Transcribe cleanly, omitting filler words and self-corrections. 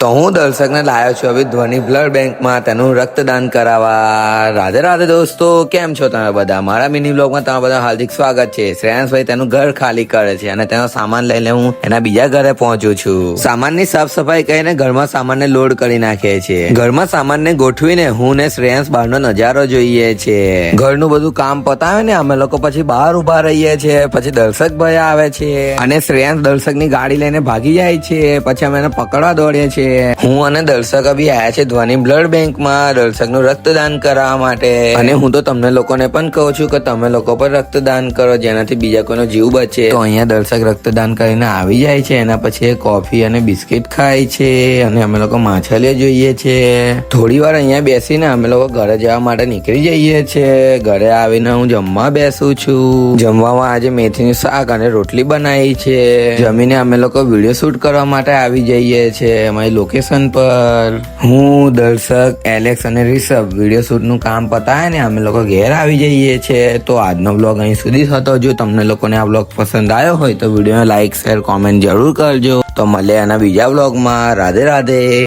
તો હું દર્શકને લાવ્યો છું હવે ધ્વનિ બ્લડ બેંકમાં તેનું રક્તદાન કરાવવા. રાધે રાધે દોસ્તો, કેમ છો તમે બધા? મારા મિની બ્લોગમાં તમારા બધા હાર્દિક સ્વાગત છે. શ્રેયાંશભાઈ તેનું ઘર ખાલી કરે છે અને તેનો સામાન લઈને હું એના બીજા ઘરે પહોંચું છું. સામાનની સાફ સફાઈ કરીને ઘરમાં સામાનને લોડ કરી નાખીએ છીએ. ઘરમાં સામાનને ગોઠવીને હું ને શ્રેયાંશ બહારનો નજારો જોઈએ છે. ઘરનું બધું કામ પતાવે ને અમે લોકો પછી બહાર ઉભા રહીએ છીએ. પછી દર્શકભાઈ આવે છે અને શ્રેયાંશ દર્શકની ગાડી લઈને ભાગી જાય છે. પછી અમે એને પકડવા દોડીએ છીએ. હું અને દર્શક અભી આયા છે ધ્વનિ બ્લડ બેંકમાં દર્શકનું રક્તદાન કરાવવા માટે. અને હું તો તમને લોકોને પણ કહું છું કે તમે લોકો પણ રક્તદાન કરો જેનાથી બીજા કોઈનો જીવ બચે. તો અહીંયા દર્શક રક્તદાન કરીને આવી જાય છે. એના પછી કોફી અને બિસ્કિટ ખાય છે અને અમે લોકો માછલીઓ જોઈએ છે. થોડી વાર અહીંયા બેસીને અમે લોકો ઘરે જવા માટે નીકળી જઈએ છીએ. ઘરે આવીને હું જમવા બેસું છું. જમવામાં આજે મેથીનું શાક અને રોટલી બનાવી છે. જમીને અમે લોકો વિડીયો શૂટ કરવા માટે આવી જઈએ છીએ અમારી લોકેશન પર. હું, દર્શક, એલેક્સ અને રિષભ વિડીયો શૂટ નું કામ પતાવે ને અમે લોકો ઘેર આવી જઈએ છીએ. તો આજનો બ્લોગ અહીં સુધી હતો. જો તમને લોકોને આ બ્લોગ પસંદ આવ્યો હોય તો વિડીયોને લાઈક, શેર, કોમેન્ટ જરૂર કરજો. તો મળે એના બીજા બ્લોગમાં. રાધે રાધે.